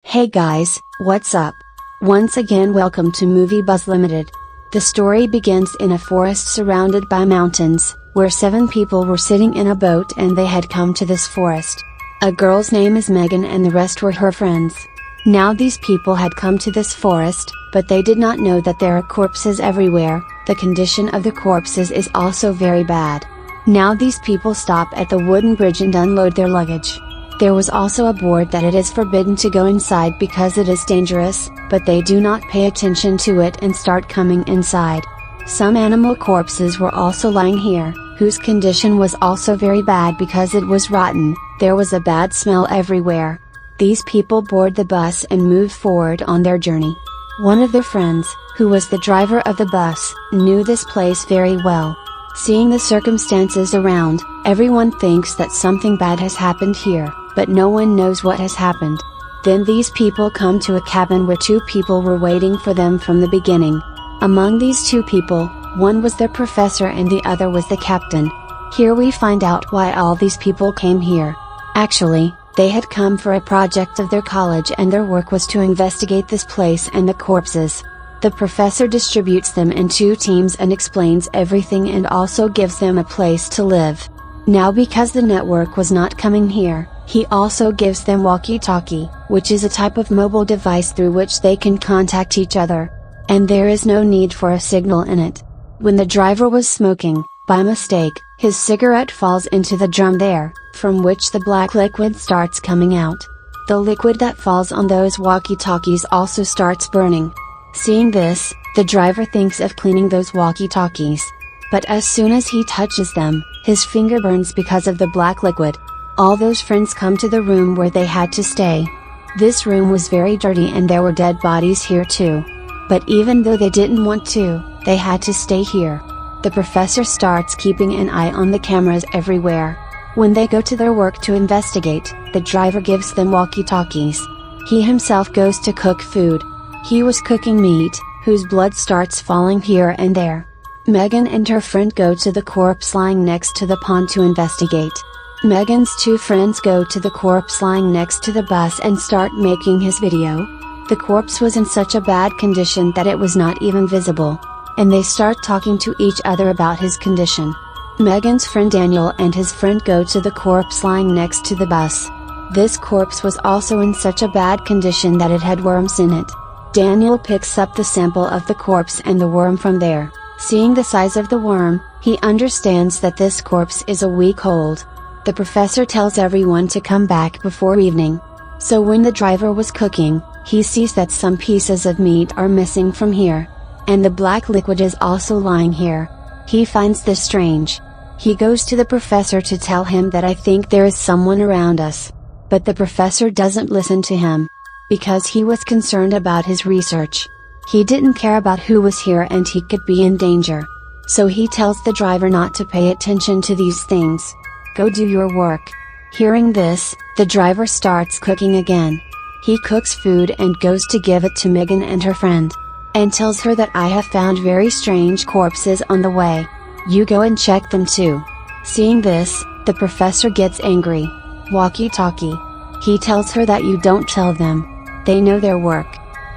Hey guys, what's up? Once again welcome to Moviebuzz Ltd. The story begins in a forest surrounded by mountains, where 7 people were sitting in a boat and they had come to this forest. A girl's name is Megan and the rest were her friends. Now these people had come to this forest, but they did not know that there are corpses everywhere. The condition of the corpses is also very bad. Now these people stop at the wooden bridge and unload their luggage. There was also a board that it is forbidden to go inside because it is dangerous, but they do not pay attention to it and start coming inside. Some animal corpses were also lying here, whose condition was also very bad because it was rotten. There was a bad smell everywhere. These people board the bus and move forward on their journey. One of their friends, who was the driver of the bus, knew this place very well. Seeing the circumstances around, everyone thinks that something bad has happened here, but no one knows what has happened. Then these people come to a cabin where 2 people were waiting for them from the beginning. Among these 2 people, one was their professor and the other was the captain. Here we find out why all these people came here. Actually, they had come for a project of their college and their work was to investigate this place and the corpses. The professor distributes them in 2 teams and explains everything and also gives them a place to live. Now because the network was not coming here, he also gives them walkie-talkie, which is a type of mobile device through which they can contact each other. And there is no need for a signal in it. When the driver was smoking, by mistake, his cigarette falls into the drum there, from which the black liquid starts coming out. The liquid that falls on those walkie-talkies also starts burning. Seeing this, the driver thinks of cleaning those walkie-talkies. But as soon as he touches them, his finger burns because of the black liquid. All those friends come to the room where they had to stay. This room was very dirty and there were dead bodies here too. But even though they didn't want to, they had to stay here. The professor starts keeping an eye on the cameras everywhere. When they go to their work to investigate, the driver gives them walkie-talkies. He himself goes to cook food. He was cooking meat, whose blood starts falling here and there. Megan and her friend go to the corpse lying next to the pond to investigate. Megan's 2 friends go to the corpse lying next to the bus and start making his video. The corpse was in such a bad condition that it was not even visible. And they start talking to each other about his condition. Megan's friend Daniel and his friend go to the corpse lying next to the bus. This corpse was also in such a bad condition that it had worms in it. Daniel picks up the sample of the corpse and the worm from there. Seeing the size of the worm, he understands that this corpse is a week old. The professor tells everyone to come back before evening. So when the driver was cooking, he sees that some pieces of meat are missing from here. And the black liquid is also lying here. He finds this strange. He goes to the professor to tell him that I think there is someone around us. But the professor doesn't listen to him. Because he was concerned about his research. He didn't care about who was here and he could be in danger. So he tells the driver not to pay attention to these things. Go do your work. Hearing this, the driver starts cooking again. He cooks food and goes to give it to Megan and her friend. And tells her that I have found very strange corpses on the way. You go and check them too. Seeing this, the professor gets angry. Walkie-talkie. He tells her that you don't tell them. They know their work.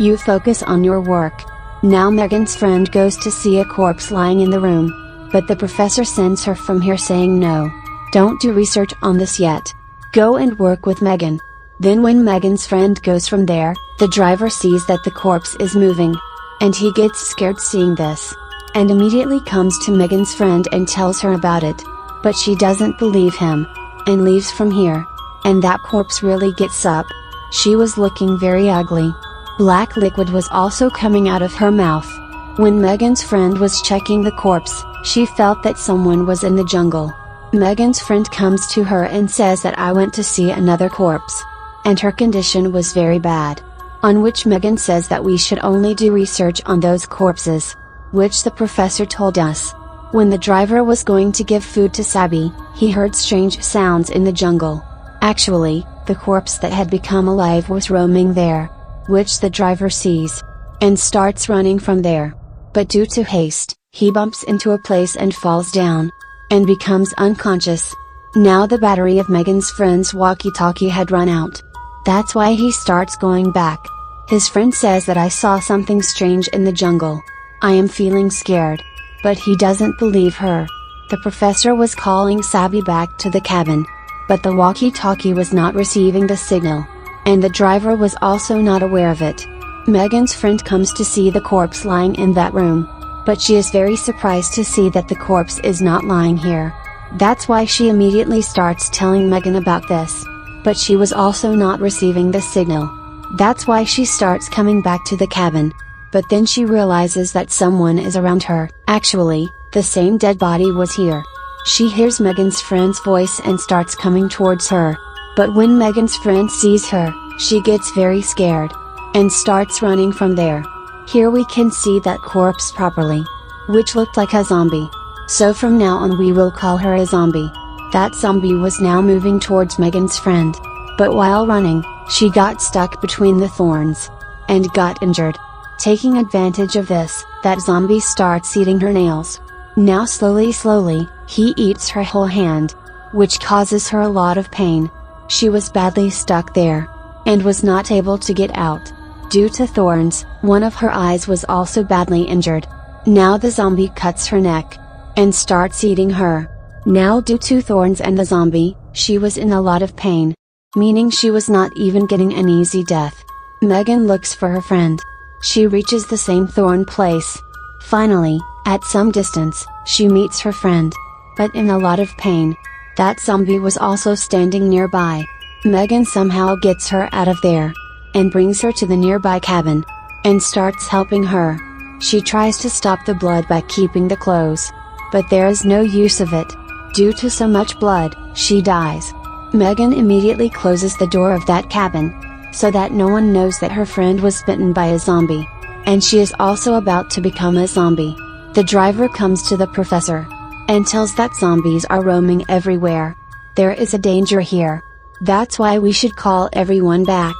You focus on your work. Now Megan's friend goes to see a corpse lying in the room. But the professor sends her from here saying no. Don't do research on this yet. Go and work with Megan. Then when Megan's friend goes from there, the driver sees that the corpse is moving. And he gets scared seeing this. And immediately comes to Megan's friend and tells her about it. But she doesn't believe him. And leaves from here. And that corpse really gets up. She was looking very ugly. Black liquid was also coming out of her mouth. When Megan's friend was checking the corpse, she felt that someone was in the jungle. Megan's friend comes to her and says that I went to see another corpse. And her condition was very bad. On which Megan says that we should only do research on those corpses. Which the professor told us. When the driver was going to give food to Sabi, he heard strange sounds in the jungle. Actually, the corpse that had become alive was roaming there. Which the driver sees. And starts running from there. But due to haste, he bumps into a place and falls down. And becomes unconscious. Now the battery of Megan's friend's walkie-talkie had run out. That's why he starts going back. His friend says that I saw something strange in the jungle. I am feeling scared. But he doesn't believe her. The professor was calling Sabby back to the cabin. But the walkie-talkie was not receiving the signal. And the driver was also not aware of it. Megan's friend comes to see the corpse lying in that room. But she is very surprised to see that the corpse is not lying here. That's why she immediately starts telling Megan about this. But she was also not receiving the signal. That's why she starts coming back to the cabin. But then she realizes that someone is around her. Actually, the same dead body was here. She hears Megan's friend's voice and starts coming towards her. But when Megan's friend sees her, she gets very scared. And starts running from there. Here we can see that corpse properly. Which looked like a zombie. So from now on we will call her a zombie. That zombie was now moving towards Megan's friend. But while running, she got stuck between the thorns. And got injured. Taking advantage of this, that zombie starts eating her nails. Now slowly, he eats her whole hand. Which causes her a lot of pain. She was badly stuck there. And was not able to get out. Due to thorns, one of her eyes was also badly injured. Now the zombie cuts her neck. And starts eating her. Now due to thorns and the zombie, she was in a lot of pain. Meaning she was not even getting an easy death. Megan looks for her friend. She reaches the same thorn place. Finally, at some distance, she meets her friend. But in a lot of pain. That zombie was also standing nearby. Megan somehow gets her out of there. And brings her to the nearby cabin. And starts helping her. She tries to stop the blood by keeping the clothes. But there is no use of it. Due to so much blood, she dies. Megan immediately closes the door of that cabin. So that no one knows that her friend was bitten by a zombie. And she is also about to become a zombie. The driver comes to the professor. And tells that zombies are roaming everywhere. There is a danger here. That's why we should call everyone back.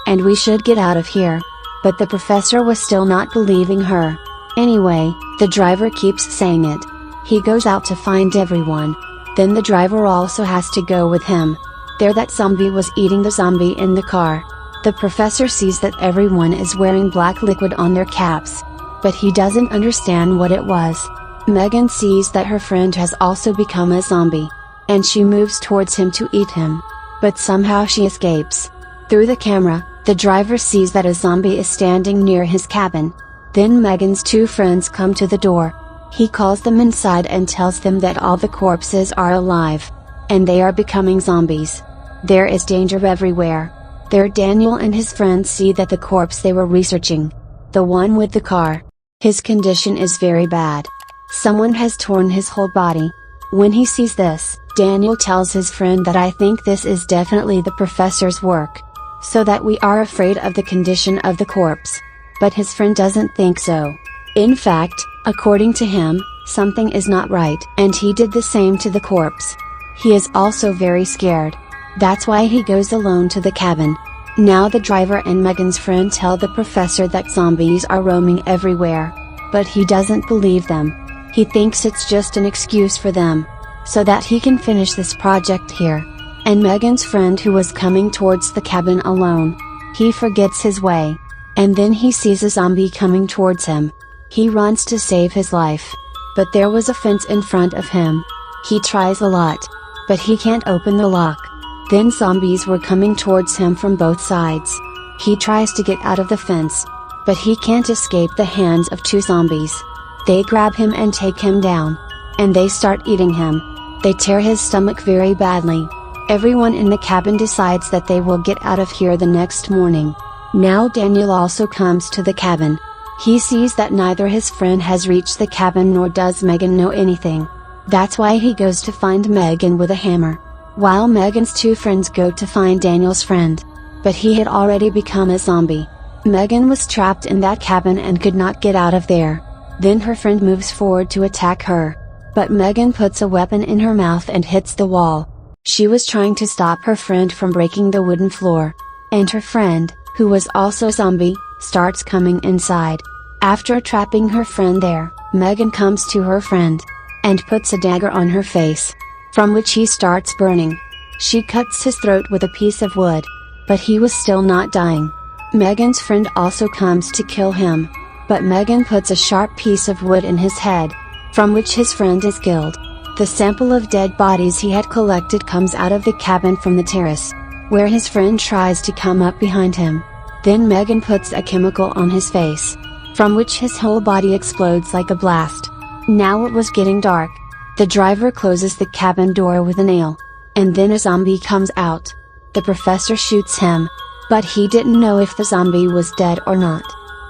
And we should get out of here. But the professor was still not believing her. Anyway, the driver keeps saying it. He goes out to find everyone. Then the driver also has to go with him. There that zombie was eating the zombie in the car. The professor sees that everyone is wearing black liquid on their caps. But he doesn't understand what it was. Megan sees that her friend has also become a zombie. And she moves towards him to eat him. But somehow she escapes. Through the camera, the driver sees that a zombie is standing near his cabin. Then Megan's two friends come to the door. He calls them inside and tells them that all the corpses are alive. And they are becoming zombies. There is danger everywhere. There Daniel and his friends see that the corpse they were researching. The one with the car. His condition is very bad. Someone has torn his whole body. When he sees this, Daniel tells his friend that I think this is definitely the professor's work. So that we are afraid of the condition of the corpse. But his friend doesn't think so. In fact, according to him, something is not right. And he did the same to the corpse. He is also very scared. That's why he goes alone to the cabin. Now the driver and Megan's friend tell the professor that zombies are roaming everywhere. But he doesn't believe them. He thinks it's just an excuse for them. So that he can finish this project here. And Megan's friend who was coming towards the cabin alone. He forgets his way. And then he sees a zombie coming towards him. He runs to save his life. But there was a fence in front of him. He tries a lot. But he can't open the lock. Then zombies were coming towards him from both sides. He tries to get out of the fence. But he can't escape the hands of two zombies. They grab him and take him down. And they start eating him. They tear his stomach very badly. Everyone in the cabin decides that they will get out of here the next morning. Now Daniel also comes to the cabin. He sees that neither his friend has reached the cabin nor does Megan know anything. That's why he goes to find Megan with a hammer. While Megan's two friends go to find Daniel's friend. But he had already become a zombie. Megan was trapped in that cabin and could not get out of there. Then her friend moves forward to attack her. But Megan puts a weapon in her mouth and hits the wall. She was trying to stop her friend from breaking the wooden floor. And her friend, who was also a zombie, starts coming inside. After trapping her friend there, Megan comes to her friend. And puts a dagger on her face. From which he starts burning. She cuts his throat with a piece of wood. but he was still not dying. Megan's friend also comes to kill him, but Megan puts a sharp piece of wood in his head, from which his friend is killed. The sample of dead bodies he had collected comes out of the cabin from the terrace, where his friend tries to come up behind him. Then Megan puts a chemical on his face, from which his whole body explodes like a blast. Now it was getting dark. The driver closes the cabin door with a nail, and then a zombie comes out. The professor shoots him, but he didn't know if the zombie was dead or not.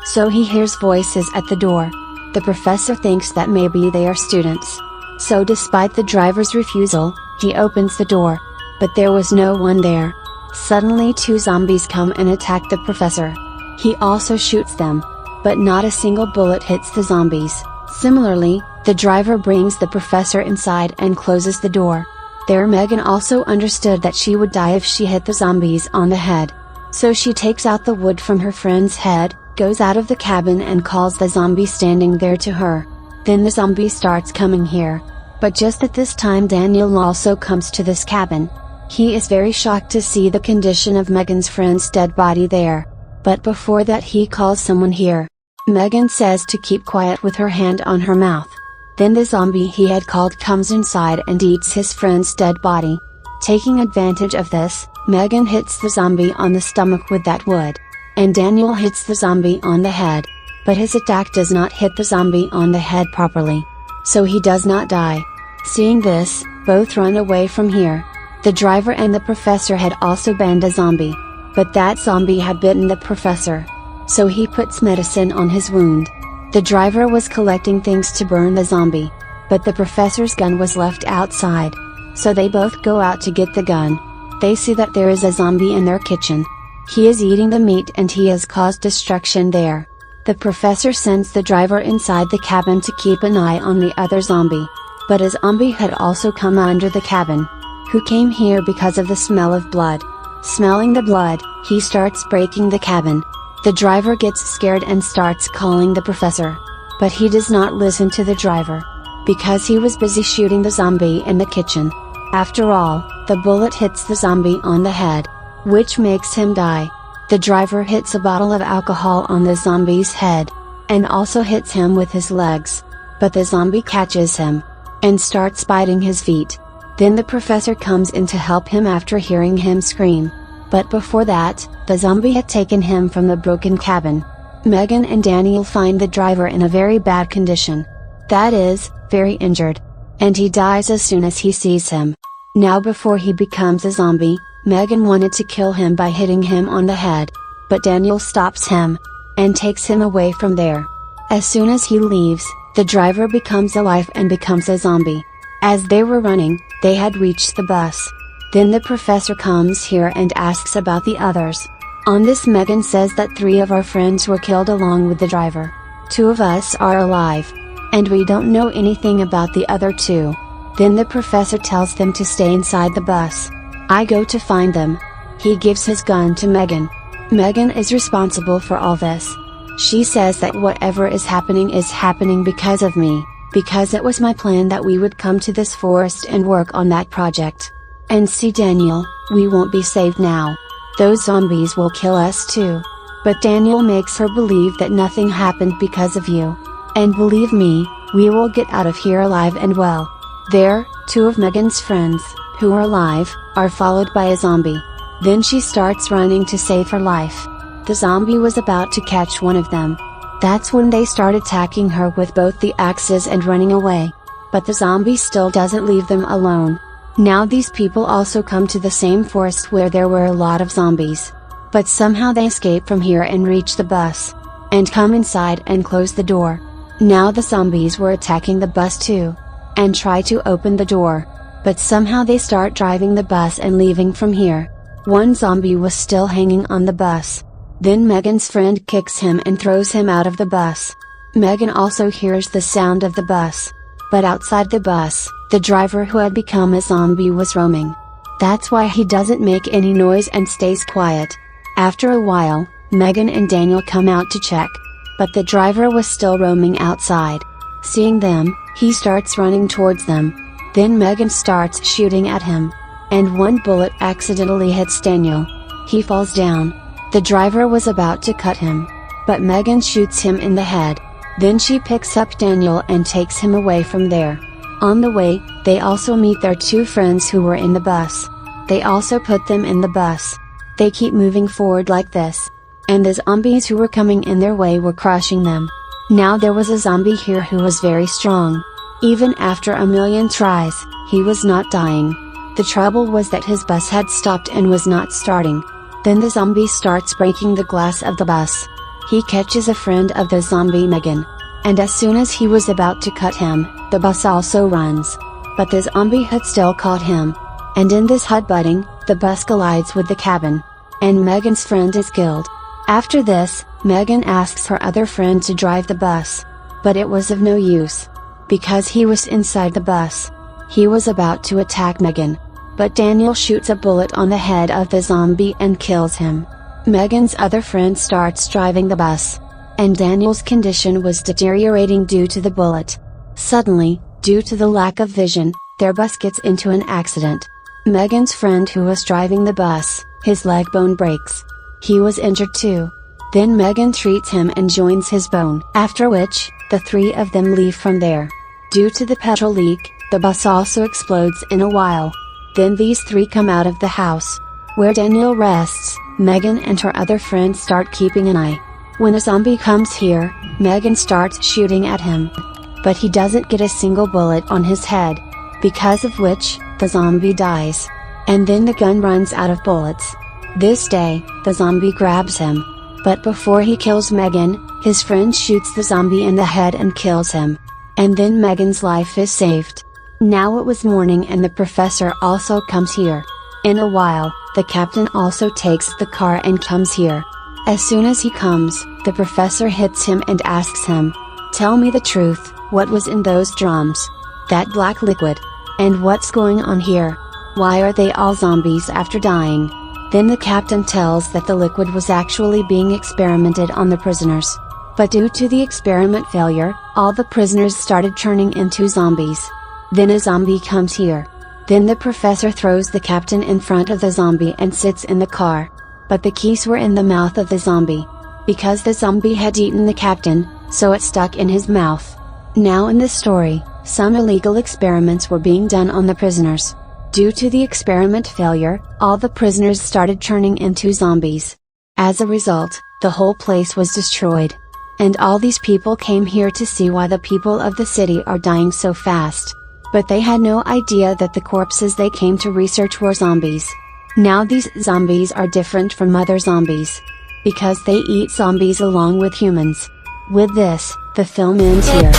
So he hears voices at the door. The professor thinks that maybe they are students. So despite the driver's refusal, he opens the door, but there was no one there. Suddenly 2 zombies come and attack the professor. He also shoots them, but not a single bullet hits the zombies. Similarly, the driver brings the professor inside and closes the door. There Megan also understood that she would die if she hit the zombies on the head. So she takes out the wood from her friend's head, goes out of the cabin and calls the zombie standing there to her. Then the zombie starts coming here. But just at this time Daniel also comes to this cabin. He is very shocked to see the condition of Megan's friend's dead body there. But before that he calls someone here. Megan says to keep quiet with her hand on her mouth. Then the zombie he had called comes inside and eats his friend's dead body. Taking advantage of this, Megan hits the zombie on the stomach with that wood. And Daniel hits the zombie on the head. But his attack does not hit the zombie on the head properly. So he does not die. Seeing this, both run away from here. The driver and the professor had also banned a zombie. But that zombie had bitten the professor. So he puts medicine on his wound. The driver was collecting things to burn the zombie. But the professor's gun was left outside. So they both go out to get the gun. They see that there is a zombie in their kitchen. He is eating the meat and he has caused destruction there. The professor sends the driver inside the cabin to keep an eye on the other zombie. But a zombie had also come under the cabin, who came here because of the smell of blood. Smelling the blood, he starts breaking the cabin. The driver gets scared and starts calling the professor. But he does not listen to the driver, because he was busy shooting the zombie in the kitchen. After all, the bullet hits the zombie on the head, which makes him die. The driver hits a bottle of alcohol on the zombie's head, and also hits him with his legs. But the zombie catches him, and starts biting his feet. Then the professor comes in to help him after hearing him scream. But before that, the zombie had taken him from the broken cabin. Megan and Daniel find the driver in a very bad condition. That is, very injured. And he dies as soon as he sees him. Now before he becomes a zombie, Megan wanted to kill him by hitting him on the head. But Daniel stops him, and takes him away from there. As soon as he leaves, the driver becomes alive and becomes a zombie. As they were running, they had reached the bus. Then the professor comes here and asks about the others. On this Megan says that 3 of our friends were killed along with the driver. 2 of us are alive. And we don't know anything about the other 2. Then the professor tells them to stay inside the bus. I go to find them. He gives his gun to Megan. Megan is responsible for all this. She says that whatever is happening because of me, because it was my plan that we would come to this forest and work on that project. And see Daniel, we won't be saved now. Those zombies will kill us too. But Daniel makes her believe that nothing happened because of you. And believe me, we will get out of here alive and well. There, 2 of Megan's friends, who are alive, are followed by a zombie. Then she starts running to save her life. The zombie was about to catch one of them. That's when they start attacking her with both the axes and running away. But the zombie still doesn't leave them alone. Now these people also come to the same forest where there were a lot of zombies. But somehow they escape from here and reach the bus. And come inside and close the door. Now the zombies were attacking the bus too. And try to open the door. But somehow they start driving the bus and leaving from here. One zombie was still hanging on the bus. Then Megan's friend kicks him and throws him out of the bus. Megan also hears the sound of the bus. But outside the bus, the driver who had become a zombie was roaming. That's why he doesn't make any noise and stays quiet. After a while, Megan and Daniel come out to check. But the driver was still roaming outside. Seeing them, he starts running towards them. Then Megan starts shooting at him. And one bullet accidentally hits Daniel. He falls down. The driver was about to cut him, but Megan shoots him in the head. Then she picks up Daniel and takes him away from there. On the way, they also meet their two friends who were in the bus. They also put them in the bus. They keep moving forward like this. And the zombies who were coming in their way were crushing them. Now there was a zombie here who was very strong. Even after a million tries, he was not dying. The trouble was that his bus had stopped and was not starting. Then the zombie starts breaking the glass of the bus. He catches a friend of the zombie, Megan. And as soon as he was about to cut him, the bus also runs. But the zombie had still caught him. And in this headbutting, the bus collides with the cabin. And Megan's friend is killed. After this, Megan asks her other friend to drive the bus. But it was of no use. Because he was inside the bus. He was about to attack Megan. But Daniel shoots a bullet on the head of the zombie and kills him. Megan's other friend starts driving the bus. And Daniel's condition was deteriorating due to the bullet. Suddenly, due to the lack of vision, their bus gets into an accident. Megan's friend who was driving the bus, his leg bone breaks. He was injured too. Then Megan treats him and joins his bone. After which, the three of them leave from there. Due to the petrol leak, the bus also explodes in a while. Then these three come out of the house. Where Daniel rests, Megan and her other friend start keeping an eye. When a zombie comes here, Megan starts shooting at him. But he doesn't get a single bullet on his head. Because of which, the zombie dies. And then the gun runs out of bullets. This day, the zombie grabs him. But before he kills Megan, his friend shoots the zombie in the head and kills him. And then Megan's life is saved. Now it was morning and the professor also comes here. In a while, the captain also takes the car and comes here. As soon as he comes, the professor hits him and asks him, "Tell me the truth, what was in those drums? That black liquid? And what's going on here? Why are they all zombies after dying?" Then the captain tells that the liquid was actually being experimented on the prisoners. But due to the experiment failure, all the prisoners started turning into zombies. Then a zombie comes here. Then the professor throws the captain in front of the zombie and sits in the car. But the keys were in the mouth of the zombie. Because the zombie had eaten the captain, so it stuck in his mouth. Now in this story, some illegal experiments were being done on the prisoners. Due to the experiment failure, all the prisoners started turning into zombies. As a result, the whole place was destroyed. And all these people came here to see why the people of the city are dying so fast. But they had no idea that the corpses they came to research were zombies. Now these zombies are different from other zombies. Because they eat zombies along with humans. With this, the film ends here.